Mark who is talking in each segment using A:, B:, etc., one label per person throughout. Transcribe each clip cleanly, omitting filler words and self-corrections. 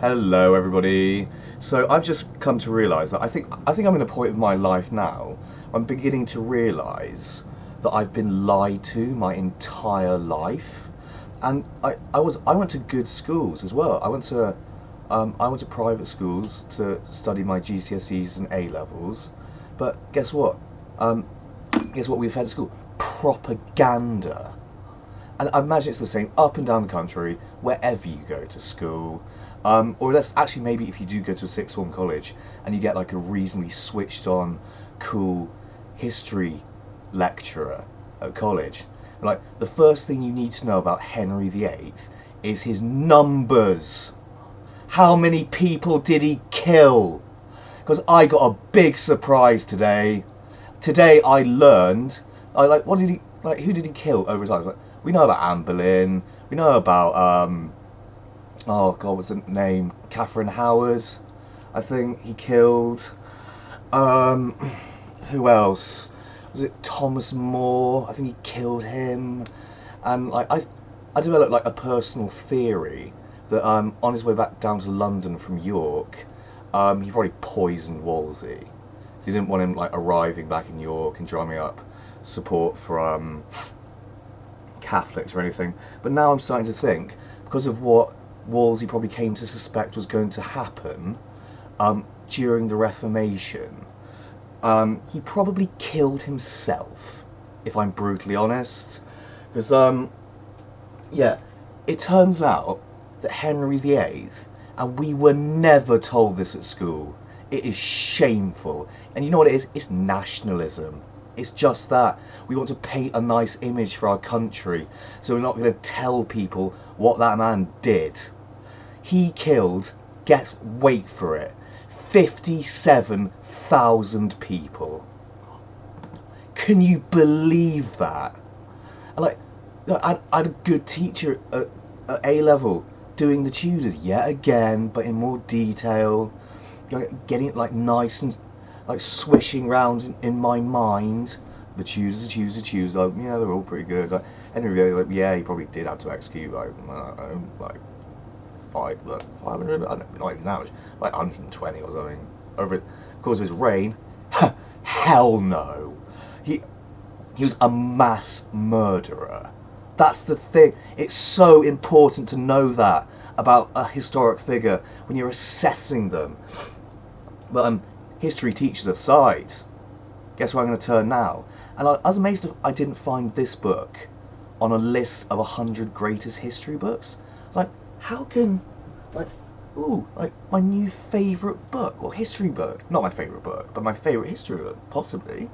A: Hello, everybody. So I've just come to realise that I think I'm in a point of my life now. I'm beginning to realise that I've been lied to my entire life, and I went to good schools as well. I went to private schools to study my GCSEs and A levels, but guess what? Guess what we've had at school? Propaganda. And I imagine it's the same up and down the country, wherever you go to school. Or that's actually maybe if you do go to a sixth form college and you get like a reasonably switched on, cool history lecturer at college. Like, the first thing you need to know about Henry VIII is his numbers. How many people did he kill? Because I got a big surprise today. Today I learned, who did he kill over time? Like, we know about Anne Boleyn. We know about, oh God, what's the name? Catherine Howard, I think he killed. Who else? Was it Thomas More? I think he killed him. And like I developed like a personal theory that on his way back down to London from York, he probably poisoned Wolsey. So he didn't want him like arriving back in York and drumming up support for Catholics or anything. But now I'm starting to think, because of what Wolsey probably came to suspect was going to happen during the Reformation, he probably killed himself, if I'm brutally honest. Because, yeah, it turns out that Henry VIII, and we were never told this at school, it is shameful. And you know what it is? It's nationalism. It's just that. We want to paint a nice image for our country, so we're not going to tell people what that man did. He killed, wait for it, 57,000 people. Can you believe that? And I had a good teacher at A level doing the Tudors yet again, but in more detail, getting it like nice and like swishing round in my mind. The Tudors. Like, yeah, they're all pretty good. Like, Henry VIII, like, yeah, he probably did have to execute like 500, I don't know, not even that much, like 120 or something over it. Of course, of his reign, hell no. He was a mass murderer. That's the thing. It's so important to know that about a historic figure when you're assessing them. But history teachers aside, guess where I'm going to turn now? And I was amazed I didn't find this book on a list of 100 greatest history books. Like, how can, like my new favourite book, or history book, not my favourite book, but my favourite history book, possibly.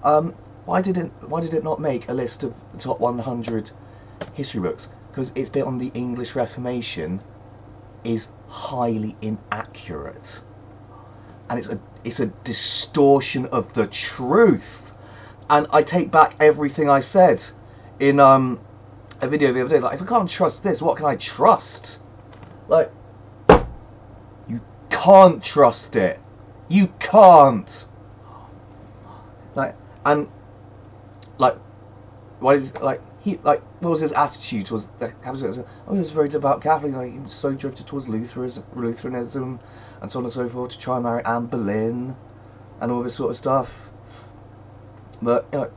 A: Why did it not make a list of the top 100 history books? Because its bit on the English Reformation is highly inaccurate. And it's a distortion of the truth. And I take back everything I said in a video the other day. Like, if I can't trust this, what can I trust? Like, you can't trust it. You can't. Like, and like, why is like he like what was his attitude towards the Catholics? Oh, he was a very devout Catholic. Like, he was so drifted towards Lutheranism and so on and so forth, to try and marry Anne Boleyn and all this sort of stuff. But, you know,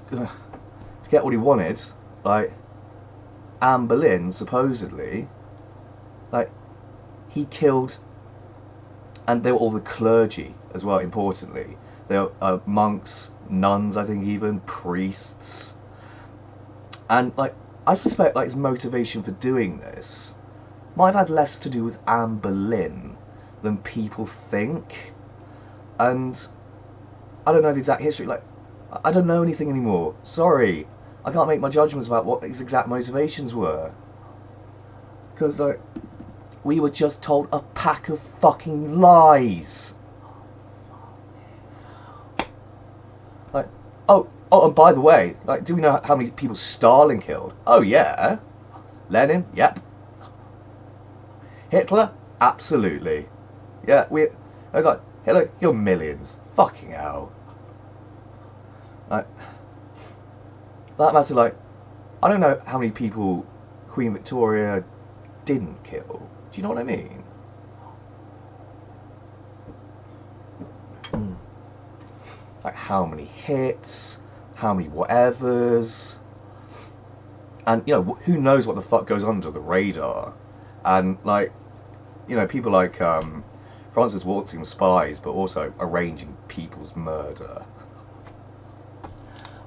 A: to get what he wanted, like, Anne Boleyn, supposedly, like, he killed, and they were all the clergy as well, importantly. They were monks, nuns, I think even, priests. And, like, I suspect, like, his motivation for doing this might have had less to do with Anne Boleyn than people think. And I don't know the exact history. Like, I don't know anything anymore. Sorry, I can't make my judgments about what his exact motivations were. Because, like, we were just told a pack of fucking lies. Like, oh, and by the way, like, do we know how many people Stalin killed? Oh yeah. Lenin? Yep. Hitler? Absolutely. Yeah, I was like, Hitler, you're millions. Fucking hell. Like, that matter, like, I don't know how many people Queen Victoria didn't kill. Do you know what I mean? Like how many hits, how many whatevers, and you know, who knows what the fuck goes under the radar. And like, you know, people like Francis Waltzing spies, but also arranging people's murder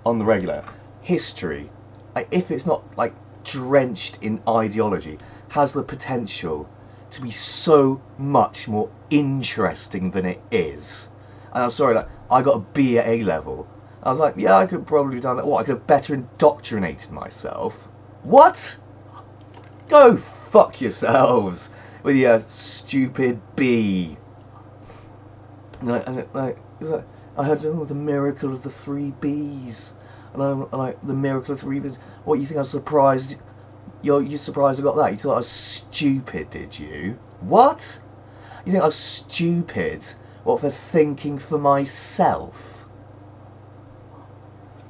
A: on the regular. History, like, if it's not like drenched in ideology, has the potential to be so much more interesting than it is. And I'm sorry, like, I got a B at A level. I was like, yeah, I could probably have done that. What, I could have better indoctrinated myself? What? Go fuck yourselves with your stupid B. And it was like, I heard, oh, the miracle of the 3 Bs. And I'm like, the miracle of 3 Bs. What, you think I was surprised? You're surprised I got that? You thought I was stupid, did you? What? You think I was stupid? What, for thinking for myself?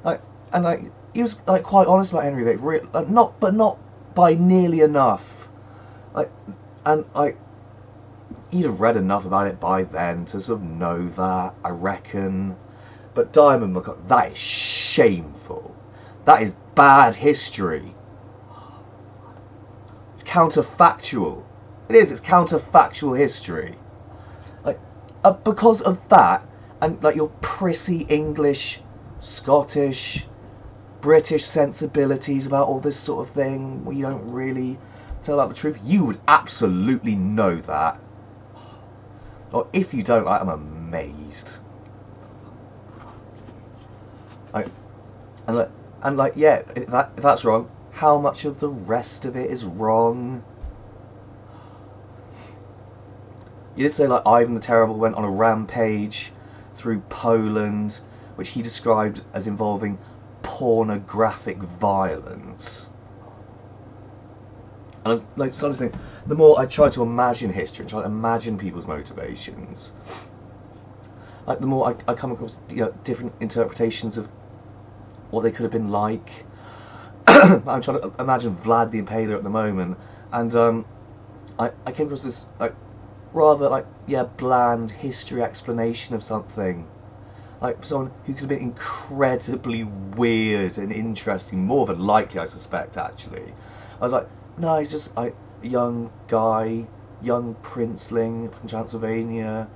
A: Like, and like, he was like quite honest about Henry VIII, like, not by nearly enough. Like, and like, he'd have read enough about it by then to sort of know that, I reckon. But Diarmaid McCullough, that is shameful. That is bad history. It's counterfactual. It is. It's counterfactual history. Like, because of that, and like your prissy English, Scottish, British sensibilities about all this sort of thing, where you don't really tell about the truth, you would absolutely know that. Or if you don't, like, I'm amazed. Like, and like, yeah, if that's wrong, how much of the rest of it is wrong? You did say, like, Ivan the Terrible went on a rampage through Poland, which he described as involving pornographic violence. And I'm like, starting to think, the more I try to imagine history, try to imagine people's motivations, like, the more I come across, you know, different interpretations of what they could have been like. I'm trying to imagine Vlad the Impaler at the moment, and I came across this, like, rather, like, yeah, bland history explanation of something. Like, someone who could have been incredibly weird and interesting, more than likely, I suspect, actually. I was like, no, he's just like a young guy, young princeling from Transylvania,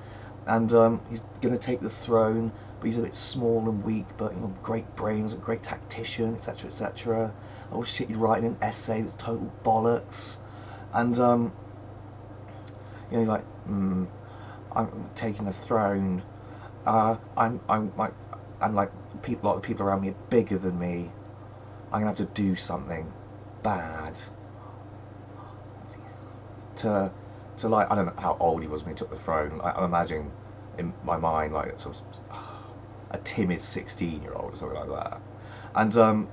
A: and he's going to take the throne, but he's a bit small and weak, but, you know, great brains, a great tactician, etc., etc. Oh shit, he's writing an essay that's total bollocks. And, you know, he's like, I'm taking the throne. I'm like, people, a lot of people around me are bigger than me. I'm gonna have to do something bad to like, I don't know how old he was when he took the throne. I'm imagining in my mind, like, sort of a timid 16-year-old or something like that. And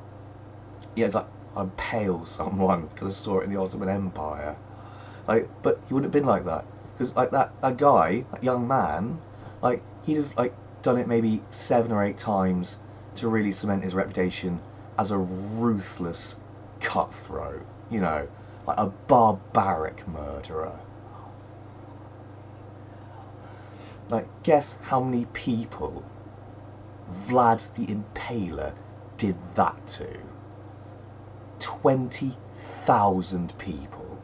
A: yeah, it's like, I'm pale someone because I saw it in the Ottoman Empire. Like, but he wouldn't have been like that, because like that guy, that young man, like, he'd have like done it maybe 7 or 8 times to really cement his reputation as a ruthless cutthroat, you know, like a barbaric murderer. Like, guess how many people Vlad the Impaler did that to? 20,000 people.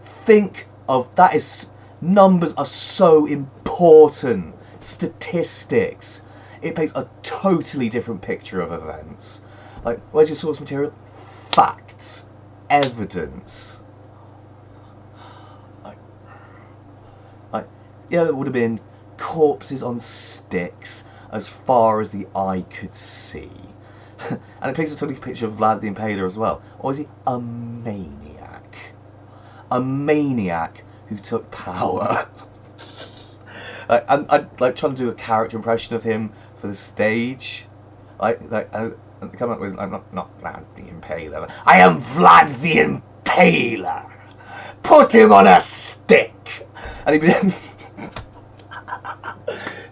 A: Think of that. Is numbers are so important. Statistics. It paints a totally different picture of events. Like, where's your source material? Facts. Evidence. Like, yeah, it would have been corpses on sticks as far as the eye could see. And it paints a totally picture of Vlad the Impaler as well. Or is he a maniac? A maniac who took power. I'm like trying to do a character impression of him for the stage. Like come up with, I'm not Vlad the Impaler. I am Vlad the Impaler. Put him on a stick. And he'd be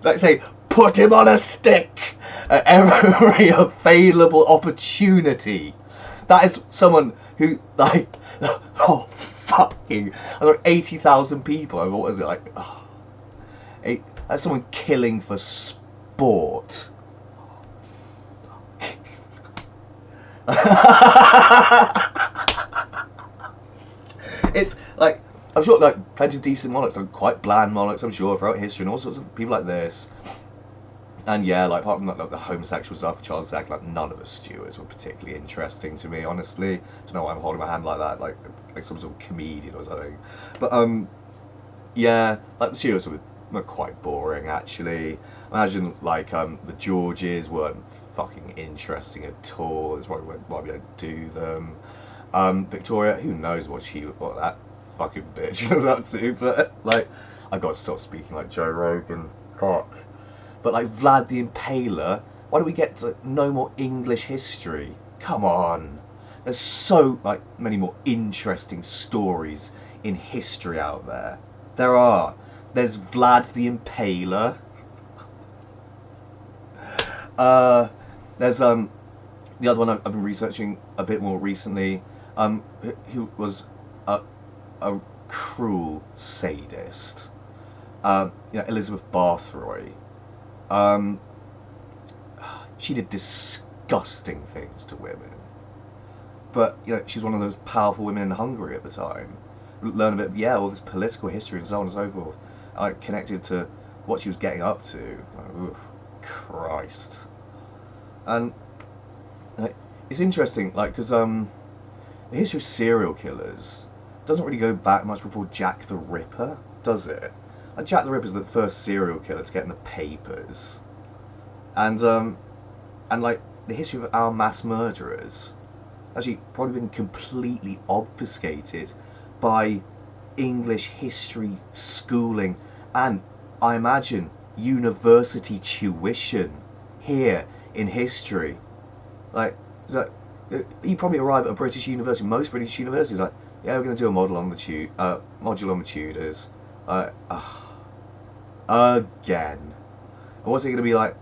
A: like, say, put him on a stick at every available opportunity. That is someone who, like, oh fucking, I thought 80,000 people. What was it like? Oh, that's someone killing for sport. It's like, I'm sure like plenty of decent monarchs, like quite bland monarchs, I'm sure, throughout history, and all sorts of people like this. And yeah, like apart from like the homosexual stuff, Charles II, like none of the stewards were particularly interesting to me, honestly. Don't know why I'm holding my hand like that, like some sort of comedian or something. But yeah, like the stewards were quite boring actually. Imagine like the Georges weren't fucking interesting at all. That's why we don't do them. Victoria, who knows what that fucking bitch was up to, but like I gotta stop speaking like Joe Rogan. Fuck. But like Vlad the Impaler, why do we get to no more English history? Come on. There's so like many more interesting stories in history out there. There are. There's Vlad the Impaler. There's the other one I've been researching a bit more recently, who was a cruel sadist. Elizabeth Barthroy. She did disgusting things to women. But, she's one of those powerful women in Hungary at the time. Learn a bit, all this political history and so on and so forth. Connected to what she was getting up to. Oof, Christ. And it's interesting, because the history of serial killers doesn't really go back much before Jack the Ripper, does it? Like Jack the Ripper's the first serial killer to get in the papers, and like the history of our mass murderers, actually probably been completely obfuscated by English history schooling and, I imagine, university tuition here in history. Like, you probably arrive at a British university, most British universities, like, yeah, we're going to do a module on the Tudors. Again. And what's it going to be like?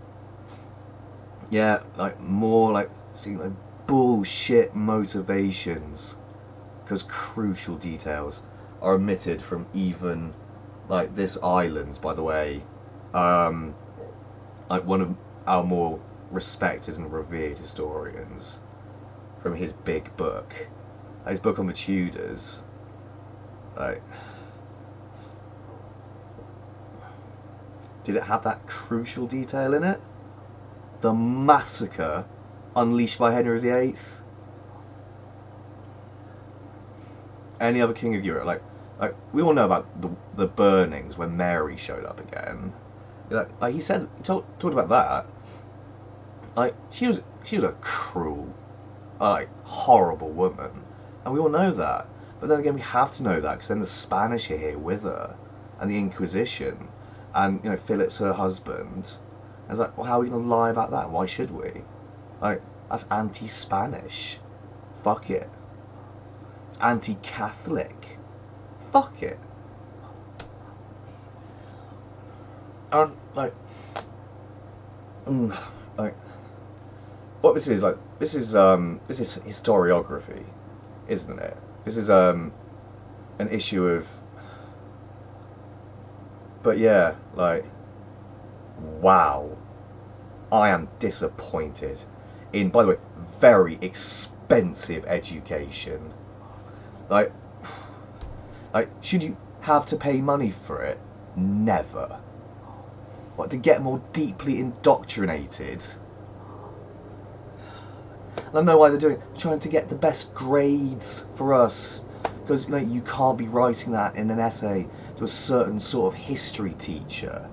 A: Yeah, like more like seeing like bullshit motivations, because crucial details are omitted from even like this island. By the way, like one of our more respected and revered historians, from his big book, his book on the Tudors, like, did it have that crucial detail in it? The massacre unleashed by Henry VIII? Any other king of Europe? Like we all know about the burnings when Mary showed up again. Like he talked about that. Like she was a cruel, like horrible woman, and we all know that. But then again, we have to know that because then the Spanish are here with her, and the Inquisition, and Philip's her husband. And it's like, well, how are we going to lie about that? Why should we? Like, that's anti-Spanish. Fuck it. It's anti-Catholic. Fuck it. And like, what this is this is historiography, isn't it? This is an issue of. But yeah, like, wow, I am disappointed in, by the way, very expensive education. Like, should you have to pay money for it? Never. What, to get more deeply indoctrinated? And I know why they're doing it, trying to get the best grades for us. Because you can't be writing that in an essay to a certain sort of history teacher.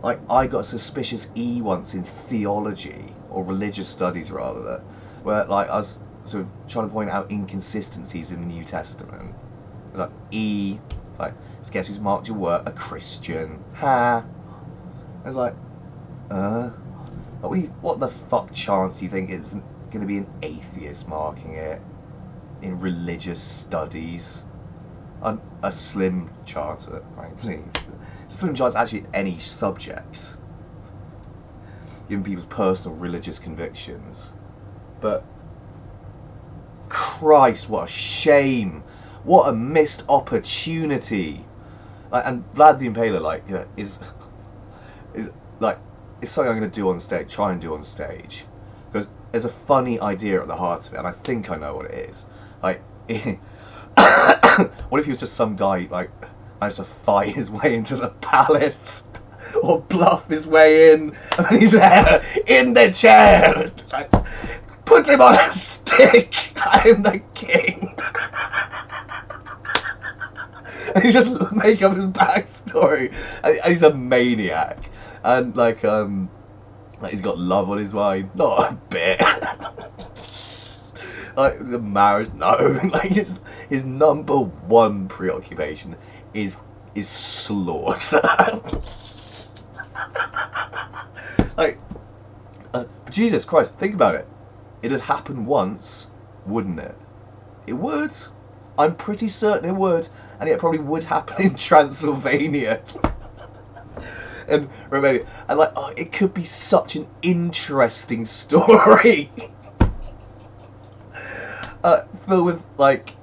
A: Like, I got a suspicious E once in theology, or religious studies rather, where like I was sort of trying to point out inconsistencies in the New Testament. It was like, E, like, guess who's marked your work? A Christian. Ha! I was like, what the fuck chance do you think it's going to be an atheist marking it in religious studies? A slim chance, frankly. A slim chance actually any subject, given people's personal religious convictions. But Christ, what a shame! What a missed opportunity. Like, and Vlad the Impaler, like, you know, is like, it's something I'm going to do on stage, try and do on stage, because there's a funny idea at the heart of it, and I think I know what it is. Like, what if he was just some guy, like, managed to fight his way into the palace, or bluff his way in, and he's there, in the chair, like, put him on a stick, I am the king. And he's just making up his backstory, and he's a maniac, and like he's got love on his mind, not a bit. Like the marriage, no. Like his number one preoccupation is slaughter. Like, Jesus Christ, think about it. It'd happen once, wouldn't it? It would. I'm pretty certain it would, and it probably would happen in Transylvania. And Romania, and like, oh, it could be such an interesting story. Filled with like